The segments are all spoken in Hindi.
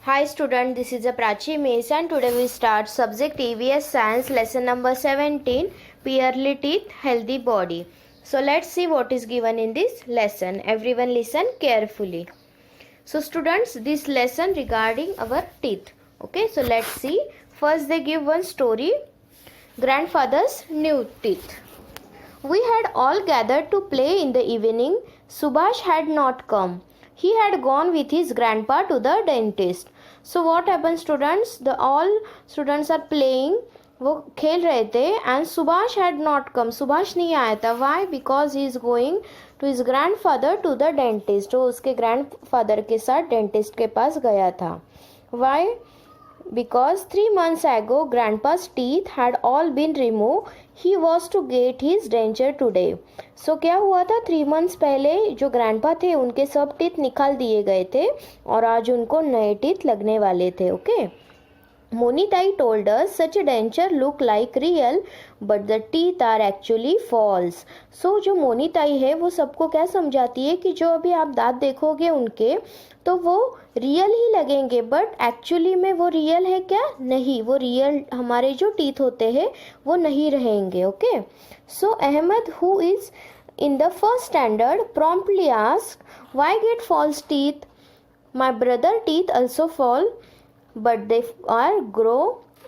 Hi student, this is a Prachi Miss and today we start subject EVS Science lesson number 17 Purely Teeth Healthy Body. So let's see what is given in this lesson. Everyone listen carefully. So students, this lesson regarding our teeth. Okay, so let's see. First they give one story. Grandfather's new teeth. We had all gathered to play in the evening. Subhash had not come. He had gone with his grandpa to the dentist. So what happened students? The all students are playing. वो खेल रहे थे and Subhash had not come. Subhash नहीं आया था. Why? Because he is going to his grandfather to the dentist. वो उसके grandfather के साथ dentist के पास गया था. Why? Because 3 months ago grandpa's teeth had all been removed. He was to get his denture today. So क्या हुआ था 3 months पहले जो grandpa थे उनके सब टीथ निकाल दिए गए थे और आज उनको नए टीथ लगने वाले थे. Okay. Monitai told us such a denture look like real but the teeth are actually false. So जो मोनीताई है वो सबको क्या समझाती है कि जो अभी आप दांत देखोगे उनके तो वो रियल ही लगेंगे बट एक्चुअली में वो रियल है क्या? नहीं, वो रियल हमारे जो टीथ होते हैं वो नहीं रहेंगे. Okay. So Ahmed who is in the first standard promptly asked, why get false teeth? My brother teeth also fall but they are grow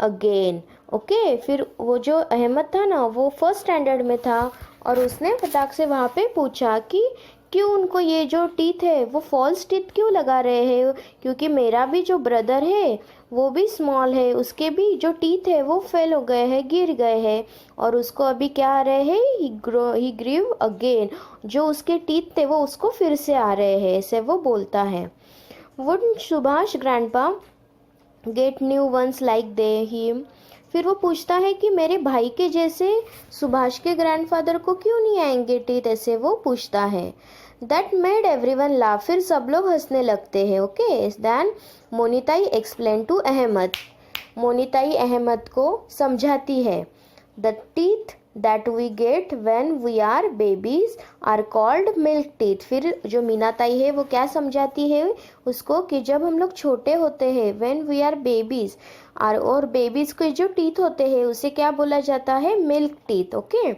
again. Okay. फिर वो जो अहमद था ना वो फर्स्ट स्टैंडर्ड में था और उसने फटाक से वहाँ पे पूछा कि क्यों उनको ये जो टीथ है वो फॉल्स टीथ क्यों लगा रहे हैं, क्योंकि मेरा भी जो ब्रदर है वो भी स्मॉल है, उसके भी जो टीथ है वो फेल हो गए हैं, गिर गए हैं और उसको अभी क्या आ रहे हैं, ही ग्रीव अगेन. जो उसके टीथ थे वो उसको फिर से आ रहे हैं, ऐसे वो बोलता है. Would Subhash grandpa get new ones like they him. फिर वो पूछता है कि मेरे भाई के जैसे सुभाष के ग्रैंडफादर को क्यों नहीं आएंगे टीथ, ऐसे वो पूछता है. That made everyone laugh. फिर सब लोग हंसने लगते हैं. Okay. Then Monitai explain to Ahmad. Monitai Ahmad को समझाती है. The teeth that we get when we are babies are called milk teeth. फिर जो मीनाताई है वो क्या समझाती है उसको कि जब हम लोग छोटे होते हैं when we are babies और बेबीज के जो टीथ होते हैं उसे क्या बोला जाता है, milk teeth. Okay.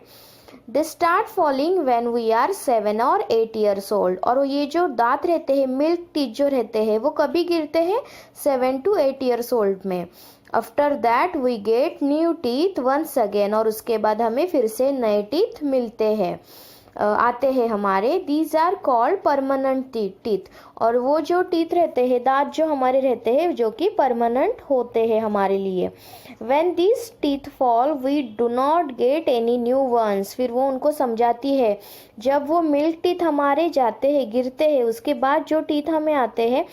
They start falling when we are 7 और 8 years old. और ये जो दांत रहते हैं मिल्क टीथ जो रहते हैं वो कभी गिरते हैं 7 to 8 years old में. After that we get new teeth once again. और उसके बाद हमें फिर से नए टीथ मिलते हैं, आते हैं हमारे. These are called permanent teeth. और वो जो टीथ रहते हैं दांत जो हमारे रहते हैं जो कि परमानेंट होते हैं हमारे लिए. When this teeth fall we do not get any new ones. फिर वो उनको समझाती है जब वो मिल्क टीथ हमारे जाते हैं गिरते हैं उसके बाद जो टीथ हमें आते हैं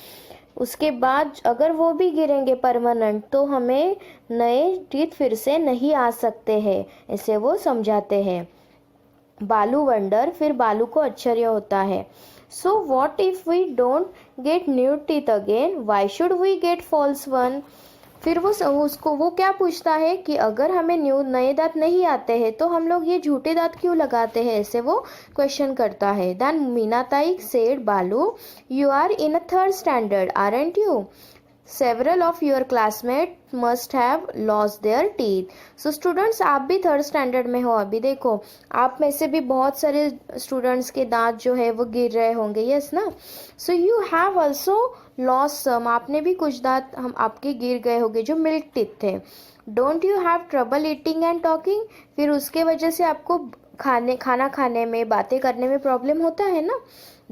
उसके बाद अगर वो भी गिरेंगे परमानेंट तो हमें नए टीथ फिर से नहीं आ सकते हैं, ऐसे वो समझाते हैं. बालू वंडर. फिर बालू को आश्चर्य होता है. So what if we don't get new teeth again, why should we get false one. फिर वो उसको वो क्या पूछता है कि अगर हमें नए दांत नहीं आते हैं तो हम लोग ये झूठे दांत क्यों लगाते हैं, ऐसे वो क्वेश्चन करता है. Then Meenatai said, Balu you are in a 3rd standard aren't you? Several of your classmates must have lost their teeth. So students आप भी 3rd standard में हो अभी. देखो आप में से भी बहुत सारे स्टूडेंट्स के दांत जो है वो गिर रहे होंगे. यस ना. So you have also lost some. आपने भी कुछ दांत हम आपके गिर गए होंगे जो मिल्क टीथ थे. Don't you have trouble eating and talking. फिर उसके वजह से आपको खाना खाने में बातें करने में प्रॉब्लम होता है ना.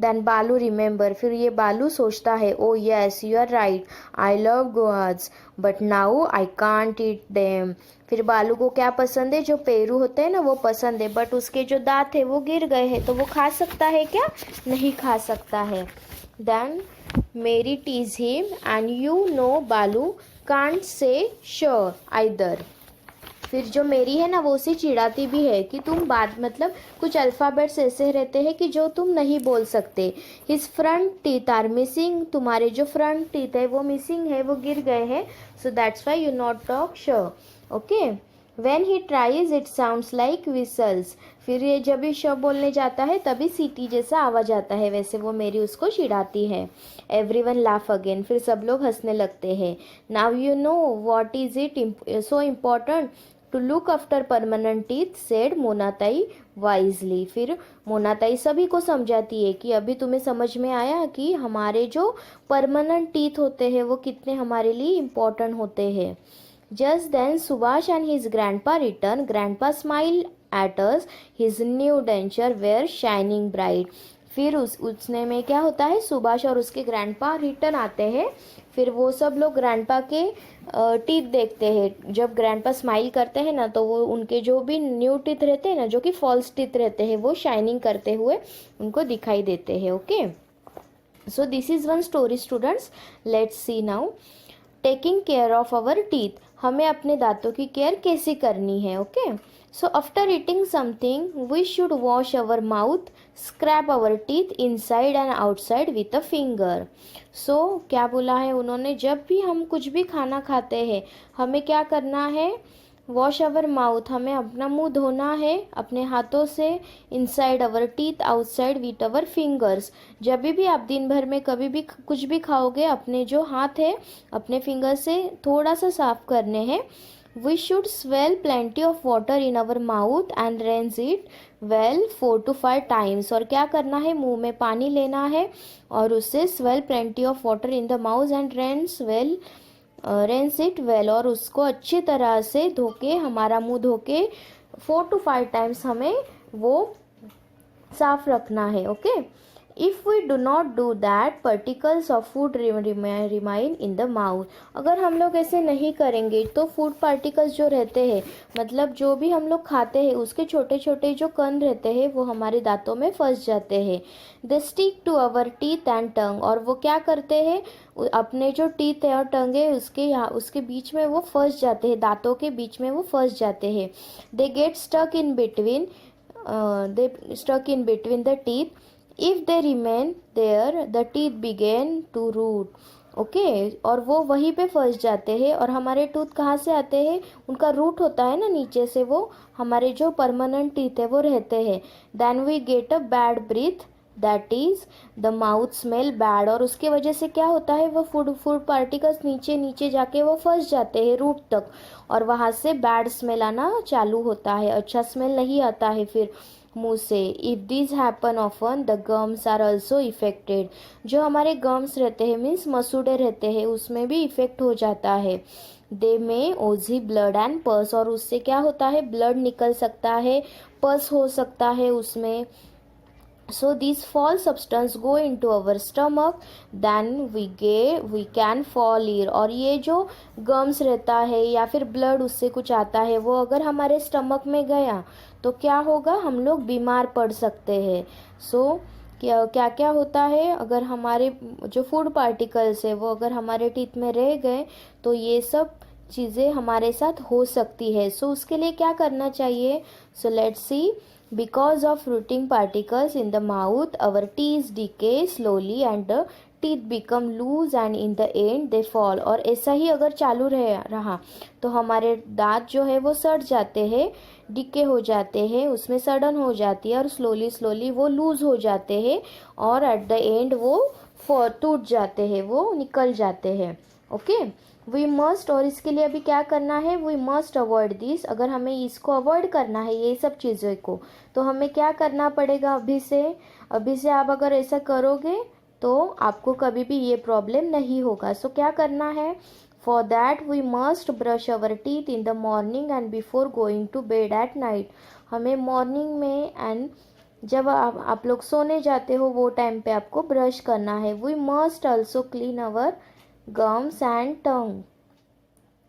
देन बालू रिमेंबर. फिर ये बालू सोचता है, oh yes you are right, I love guavas but now I can't eat them. फिर बालू को क्या पसंद है, जो पेरू होते हैं ना वो पसंद है बट उसके जो दांत है वो गिर गए हैं तो वो खा सकता है क्या, नहीं खा सकता है. Then Mary tease him and you know Balu can't say sure either. फिर जो मेरी है ना वो उसे चिढ़ाती भी है कि तुम बात मतलब कुछ अल्फ़ाबेट्स ऐसे रहते हैं कि जो तुम नहीं बोल सकते. His front teeth are missing. तुम्हारे जो फ्रंट टीथ है वो मिसिंग है, वो गिर गए हैं. So that's why you not talk sure. Okay. When he tries it sounds like whistles. फिर ये जब भी शब्द बोलने जाता है तभी सीटी जैसा आवाज़ आता है, वैसे वो मेरी उसको चिढ़ाती है. Everyone laugh again. फिर सब लोग हंसने लगते हैं. Now you know what is it so important to look after permanent teeth, said Monatai wisely. फिर मोनाताई सभी को समझाती है कि अभी तुम्हें समझ में आया कि हमारे जो परमानेंट टीथ होते हैं वो कितने हमारे लिए इम्पोर्टेंट होते हैं. Just then Subhash and his grandpa returned. Grandpa smiled at us. His new denture were shining bright. फिर उसने में क्या होता है, सुभाष और उसके ग्रैंडपा रिटर्न आते हैं. फिर वो सब लोग ग्रैंडपा के टीथ देखते हैं. जब ग्रैंडपा स्माइल करते हैं ना तो वो उनके जो भी न्यू टीथ रहते हैं ना, जो कि फॉल्स टीथ रहते हैं, वो शाइनिंग करते हुए उनको दिखाई देते हैं. Okay, so this is one story students. Let's see now taking care of our teeth. हमें अपने दांतों की केयर कैसे करनी है. Okay, so after eating something we should wash our mouth, scrap our teeth inside and outside with a finger. So क्या बोला है उन्होंने, जब भी हम कुछ भी खाना खाते हैं हमें क्या करना है, वॉश आवर माउथ, हमें अपना मुंह धोना है अपने हाथों से, inside our teeth, outside with our fingers. जब भी आप दिन भर में कभी भी कुछ भी खाओगे अपने जो हाथ है अपने फिंगर से थोड़ा सा साफ करने हैं. We should swill plenty of water in our mouth and rinse it well 4 to 5 times. और क्या करना है, मुंह में पानी लेना है और उससे swell plenty of water in the mouth and rinse it well, और उसको अच्छी तरह से धो के, हमारा मुंह धो के 4 to 5 times हमें वो साफ रखना है. Okay, if we do not do that particles of food remain in the mouth. अगर हम लोग ऐसे नहीं करेंगे तो फूड पार्टिकल्स जो रहते हैं, मतलब जो भी हम लोग खाते हैं उसके छोटे छोटे जो कण रहते हैं वो हमारे दांतों में फंस जाते हैं. They stick to our teeth and tongue. और वो क्या करते हैं, अपने जो टीथ है और टंग है उसके बीच में वो फंस जाते हैं, दांतों के बीच में वो फंस जाते हैं. They get stuck in between the teeth. If they remain there, the teeth begin to root. Okay, और वो वहीं पे फंस जाते हैं. और हमारे टूथ कहाँ से आते हैं, उनका रूट होता है ना नीचे से, वो हमारे जो परमानेंट टीथ है वो रहते हैं. Then we get a bad breath, that is the mouth smell bad. और उसके वजह से क्या होता है, वो फूड पार्टिकल्स नीचे नीचे जाके वो फंस जाते हैं रूट तक, और वहाँ से बैड स्मेल आना चालू होता है, अच्छा स्मेल नहीं आता है फिर मुंह से. If this happen often the gums are also affected. जो हमारे गम्स रहते हैं मीन्स मसूड़े रहते हैं, उसमें भी इफेक्ट हो जाता है. दे में ओजी ब्लड एंड पस. और उससे क्या होता है, ब्लड निकल सकता है, पस हो सकता है उसमें. So these fall substance go into our stomach, then we can fall ill. और ये जो गम्स रहता है या फिर ब्लड उससे कुछ आता है वो अगर हमारे स्टमक में गया तो क्या होगा, हम लोग बीमार पड़ सकते हैं. क्या क्या होता है, अगर हमारे जो फूड पार्टिकल्स है वो अगर हमारे टीथ में रह गए तो ये सब चीज़ें हमारे साथ हो सकती है. उसके लिए क्या करना चाहिए. Let's see. Because of rooting particles in the mouth, our teeth decay slowly and the teeth become loose and in the end they fall. और ऐसा ही अगर चालू रहा तो हमारे दांत जो है वो सड़ जाते हैं, डिके हो जाते हैं, उसमें सड़न हो जाती है और स्लोली वो लूज हो जाते हैं और एट द एंड वो टूट जाते हैं, वो निकल जाते हैं. Okay, we must. और इसके लिए अभी क्या करना है, वी मस्ट अवॉइड दिस. अगर हमें इसको अवॉइड करना है ये सब चीज़ों को तो हमें क्या करना पड़ेगा, अभी से आप अगर ऐसा करोगे तो आपको कभी भी ये प्रॉब्लम नहीं होगा. क्या करना है, for that we must brush our teeth in the morning and before going to bed at night. हमें मॉर्निंग में एंड जब आप लोग सोने जाते हो वो टाइम पे आपको ब्रश करना है. We must also clean our gums and tongue.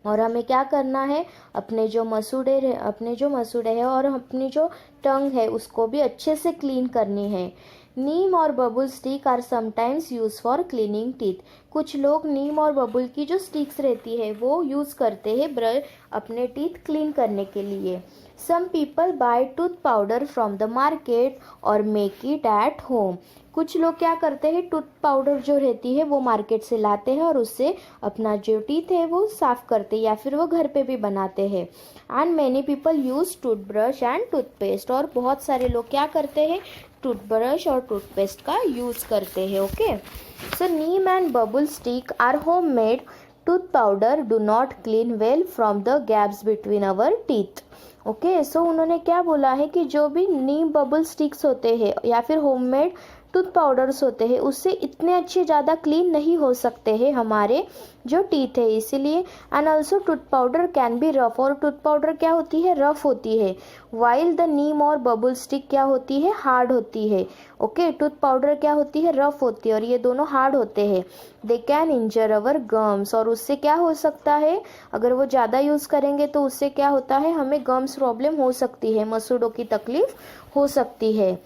और हमें क्या करना है, अपने जो मसूड़े है और अपनी जो टंग है उसको भी अच्छे से क्लीन करनी है. नीम और babul stick are sometimes use for cleaning teeth. कुछ लोग नीम और बबुल की जो स्टिक्स रहती है वो यूज़ करते हैं अपने टीथ क्लीन करने के लिए. Some people buy tooth powder from the market और मेक इट एट होम. कुछ लोग क्या करते हैं, टूथ पाउडर जो रहती है वो मार्केट से लाते हैं और उससे अपना जो टीथ है वो साफ करते हैं, या फिर वो घर पे भी बनाते हैं। And many people use toothbrush and toothpaste, और बहुत सारे लोग क्या करते हैं, टूथब्रश और टूथपेस्ट का यूज़ करते हैं। Okay, so neem and babul stick are home made tooth powder do not clean well from the gaps between our teeth. Okay, so उन्होंने क्या बोला है कि जो भी नीम बबल स्टिक्स होते हैं या फिर होममेड टूथ पाउडर्स होते हैं उससे इतने अच्छे ज़्यादा क्लीन नहीं हो सकते हैं हमारे जो टीथ है, इसीलिए। And also tooth powder can be rough, और टूथ पाउडर क्या होती है, रफ होती है, वाइल द नीम और बबल स्टिक क्या होती है, हार्ड होती है। ओके, टूथ पाउडर क्या होती है, रफ होती है, और ये दोनों हार्ड होते हैं। They can injure our gums, और उससे क्या हो सकता है, अगर वो ज़्यादा यूज़ करेंगे तो उससे क्या होता है, हमें गम्स प्रॉब्लम हो सकती है, मसूड़ों की तकलीफ हो सकती है।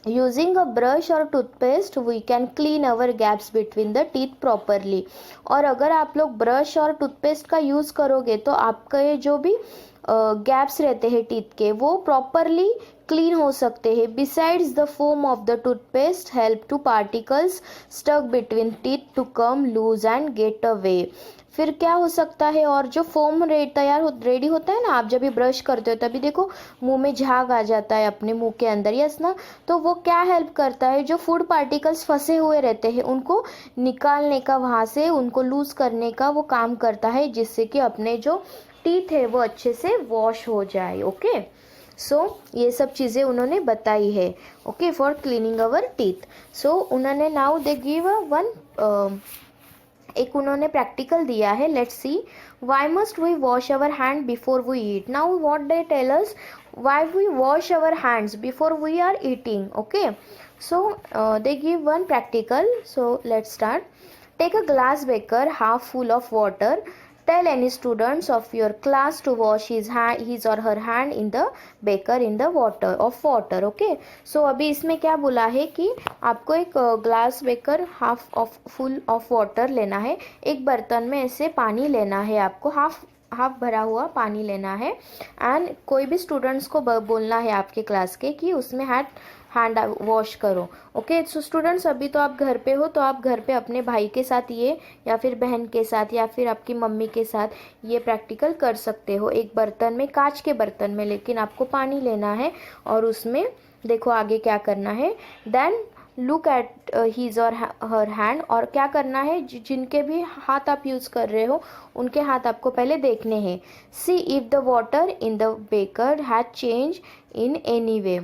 यूजिंग अ ब्रश और toothpaste we can clean our gaps between the teeth properly, और अगर आप लोग ब्रश और टूथपेस्ट का यूज़ करोगे तो आपके जो भी गैप्स रहते हैं टीथ के वो प्रॉपरली क्लीन हो सकते हैं। Besides the foam of the toothpaste help to particles stuck between teeth to come loose and get away. फिर क्या हो सकता है, और जो फोम रेडी होता है ना, आप जब भी ब्रश करते हो तभी देखो मुंह में झाग आ जाता है अपने मुंह के अंदर, यस ना, तो वो क्या हेल्प करता है, जो फूड पार्टिकल्स फंसे हुए रहते हैं उनको निकालने का, वहाँ से उनको लूज करने का वो काम करता है, जिससे कि अपने जो टीथ है वो अच्छे से वॉश हो जाए। ओके, सो ये सब चीज़ें उन्होंने बताई है। Okay, for cleaning our teeth. So उन्होंने नाउ दे गिव वन एक उन्होंने प्रैक्टिकल दिया है। Let's see, why must we wash our hand before we eat. Now what they tell us, why we wash our hands before we are eating. Okay, so they give one practical, so let's start. Take a glass beaker half full of water. Tell any students of your class to wash his or her hand in the beaker in the water of water. Okay, so अभी इसमें क्या बोला है कि आपको एक glass beaker half of full of water लेना है, एक बर्तन में ऐसे पानी लेना है, आपको हाफ भरा हुआ पानी लेना है। एंड कोई भी स्टूडेंट्स को बोलना है आपके क्लास के कि उसमें हैंड वॉश करो। ओके, सो स्टूडेंट्स अभी तो आप घर पे हो, तो आप घर पे अपने भाई के साथ ये, या फिर बहन के साथ, या फिर आपकी मम्मी के साथ ये प्रैक्टिकल कर सकते हो। एक बर्तन में, कांच के बर्तन में, लेकिन आपको पानी लेना है और उसमें देखो आगे क्या करना है। देन लुक एट हीज और हर हैंड, और क्या करना है, जिनके भी हाथ आप यूज़ कर रहे हो उनके हाथ आपको पहले देखने हैं। See if the water in the baker has change in any way,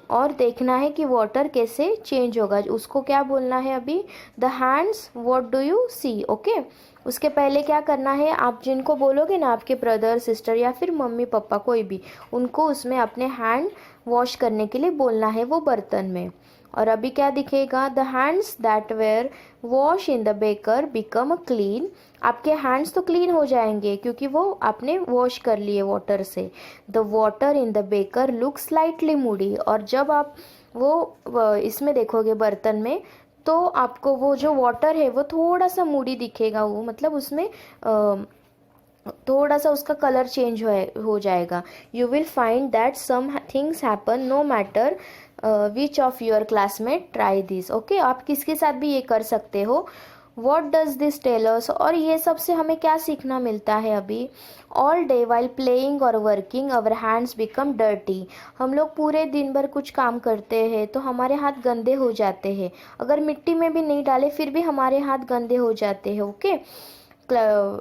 और देखना है कि वाटर कैसे चेंज होगा, उसको क्या बोलना है अभी, the hands what do you see. Okay, उसके पहले क्या करना है, आप जिनको बोलोगे ना, आपके ब्रदर सिस्टर या फिर मम्मी पापा कोई भी, उनको उसमें अपने हैंड वॉश करने के लिए बोलना है वो बर्तन में। और अभी क्या दिखेगा, the hands that were wash in the beaker become clean. आपके हैंड्स तो क्लीन हो जाएंगे क्योंकि वो आपने वॉश कर लिए वाटर से। The water in the baker look slightly Moody, और जब आप वो इसमें देखोगे बर्तन में, तो आपको वो जो वाटर है वो थोड़ा सा मूडी दिखेगा, वो मतलब उसमें थोड़ा सा उसका कलर चेंज हो जाएगा। You will find that some things happen no matter which of your classmate try this. Okay, आप किसके साथ भी ये कर सकते हो। What does this tell us, और ये सब से हमें क्या सीखना मिलता है अभी, ऑल डे वाइल प्लेइंग और वर्किंग अवर हैंड्स बिकम डर्टी। हम लोग पूरे दिन भर कुछ काम करते हैं तो हमारे हाथ गंदे हो जाते हैं, अगर मिट्टी में भी नहीं डाले फिर भी हमारे हाथ गंदे हो जाते हैं। Okay,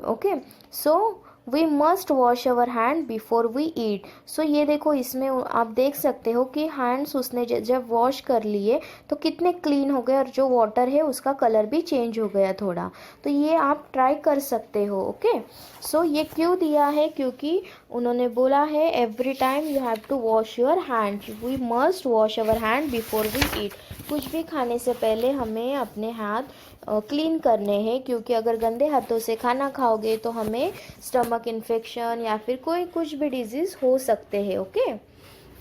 okay, so we must wash our hand before we eat. So ये देखो, इसमें आप देख सकते हो कि हैंड्स उसने जब वॉश कर लिए तो कितने क्लीन हो गए, और जो वाटर है उसका कलर भी चेंज हो गया थोड़ा, तो ये आप ट्राई कर सकते हो। ओके, सो ये क्यों दिया है, क्योंकि उन्होंने बोला है every time you have to wash your hand, we must wash our hand before we eat. कुछ भी खाने से पहले हमें अपने हाथ क्लीन करने हैं, क्योंकि अगर गंदे हाथों से खाना खाओगे तो हमें स्टमक इन्फेक्शन या फिर कुछ भी डिजीज़ हो सकते हैं। Okay,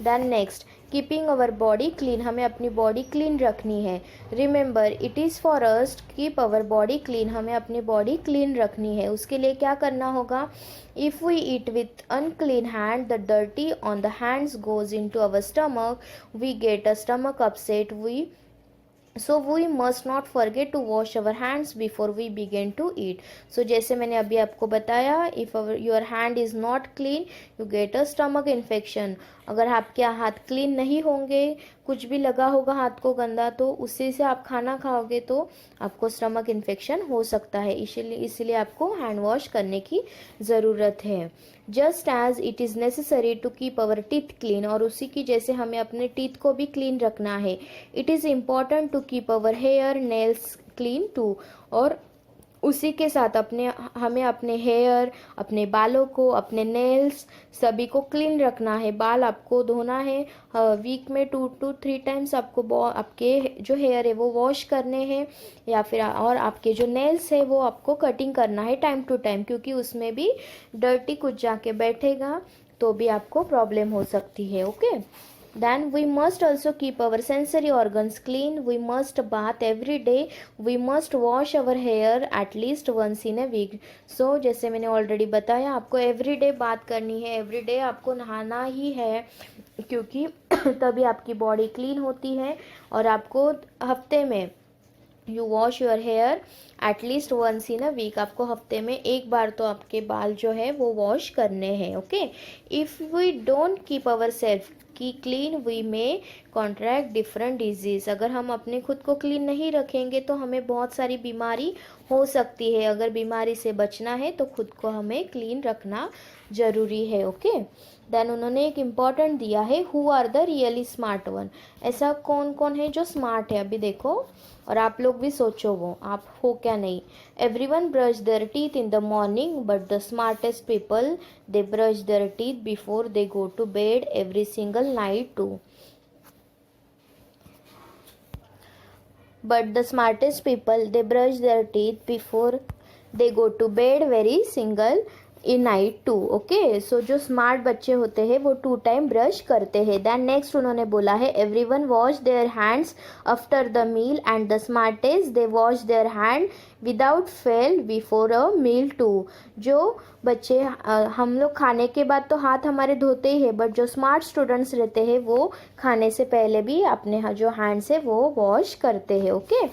then next, keeping our body clean, हमें अपनी बॉडी क्लीन रखनी है। Remember it is for us keep our body clean, हमें अपनी बॉडी क्लीन रखनी है। उसके लिए क्या करना होगा, if we eat with unclean hand the dirty on the hands goes into our stomach, we get a stomach upset, we so we must not forget to wash our hands before we begin to eat. So जैसे मैंने अभी आपको बताया, if your hand is not clean you get a stomach infection. अगर आपके हाथ क्लीन नहीं होंगे, कुछ भी लगा होगा हाथ को गंदा, तो उसी से आप खाना खाओगे तो आपको स्टमक इन्फेक्शन हो सकता है. इसलिए आपको हैंड वॉश करने की ज़रूरत है. Just as it is necessary to keep our teeth clean, और उसी की जैसे हमें अपने टीथ को भी क्लीन रखना है. It is important to keep our hair nails clean too, और उसी के साथ हमें अपने हेयर, अपने बालों को, अपने नेल्स सभी को क्लीन रखना है. बाल आपको धोना है वीक में 2 to 3 टाइम्स. आपको आपके जो हेयर है वो वॉश करने हैं, या फिर और आपके जो नेल्स है वो आपको कटिंग करना है टाइम टू टाइम, क्योंकि उसमें भी डर्टी कुछ जाके बैठेगा तो भी आपको प्रॉब्लम हो सकती है. Okay. Then we must also keep our sensory organs clean. We must bath every day. We must wash our hair at least once in a week. So जैसे मैंने ऑलरेडी बताया, आपको एवरी डे बात करनी है, एवरी डे आपको नहाना ही है, क्योंकि तभी आपकी बॉडी क्लीन होती है. और आपको हफ्ते में you wash your hair at least once in a week, आपको हफ्ते में एक बार तो आपके बाल जो है वो वॉश करने हैं. Okay. If we don't keep our self की clean we may contract different diseases. अगर हम अपने खुद को क्लीन नहीं रखेंगे तो हमें बहुत सारी बीमारी हो सकती है. अगर बीमारी से बचना है तो खुद को हमें क्लीन रखना ज़रूरी है. ओके. देन उन्होंने एक इम्पॉर्टेंट दिया है, who are the really smart one. ऐसा कौन कौन है जो स्मार्ट है, अभी देखो और आप लोग भी सोचो वो आप हो क्या नहीं. Everyone brush their teeth in the morning but the smartest people they brush their teeth before they go to bed every single night too. But the smartest people, they brush their teeth before they go to bed very single in night too. Okay. So जो स्मार्ट बच्चे होते हैं वो 2 टाइम ब्रश करते हैं. दैन नेक्स्ट उन्होंने बोला है, everyone wash their hands after the meal and the smartest they wash their hand without fail before a meal too. जो बच्चे हम लोग खाने के बाद तो हाथ हमारे धोते ही है, बट जो स्मार्ट स्टूडेंट्स रहते हैं वो खाने से पहले भी अपने जो हैंड्स है वो वॉश करते हैं. Okay.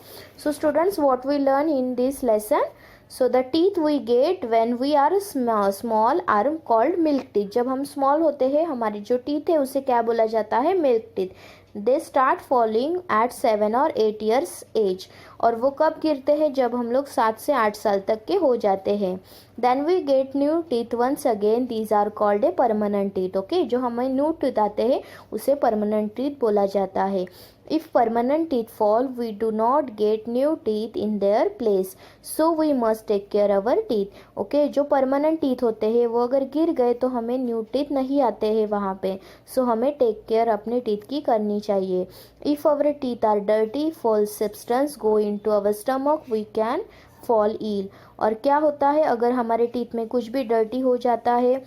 So students, what we learn in this lesson. So the teeth we get when we are small are called milk teeth. जब हम small होते हैं हमारे जो teeth है उसे क्या बोला जाता है, milk teeth. They start falling at 7 or 8 years age. और वो कब गिरते हैं, जब हम लोग 7 से 8 साल तक के हो जाते हैं. Then we get new teeth once again. These are called a permanent teeth. Okay. जो हमें new teeth आते हैं उसे permanent teeth बोला जाता है. If permanent teeth fall, we do not get new teeth in their place. So we must take care our teeth. Okay. जो permanent teeth होते हैं वो अगर गिर गए तो हमें new teeth नहीं आते हैं वहाँ पे. So हमें take care अपने teeth की करनी चाहिए. If our teeth are dirty, foul substance go into our stomach, we can fall ill. और क्या होता है, अगर हमारे टीथ में कुछ भी डर्टी हो जाता है,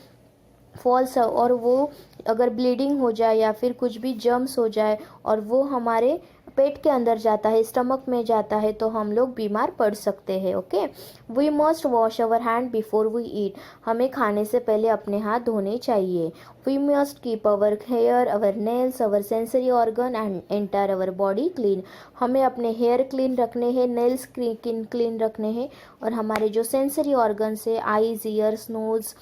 फॉल्स, और वो अगर ब्लीडिंग हो जाए या फिर कुछ भी जर्म्स हो जाए और वो हमारे पेट के अंदर जाता है, स्टमक में जाता है, तो हम लोग बीमार पड़ सकते हैं. Okay. We must wash our hand before we eat. हमें खाने से पहले अपने हाथ धोने चाहिए. We must keep our hair, our nails, our sensory organ and entire our body clean. हमें अपने हेयर क्लीन रखने हैं, नेल्स क्लीन रखने हैं, और हमारे जो सेंसरी ऑर्गन्स है, आईज, ईयर्स, नोज,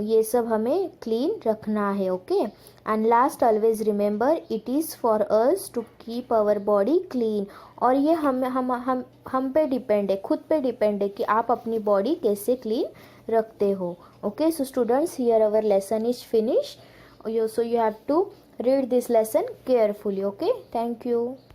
ये सब हमें क्लीन रखना है. Okay. And last, always remember it is for us to keep our body clean. और ये हम पे डिपेंड है, खुद पे डिपेंड है कि आप अपनी बॉडी कैसे क्लीन रखते हो. Okay. So students, here our lesson is finish. So you have to read this lesson carefully. Okay. Thank you.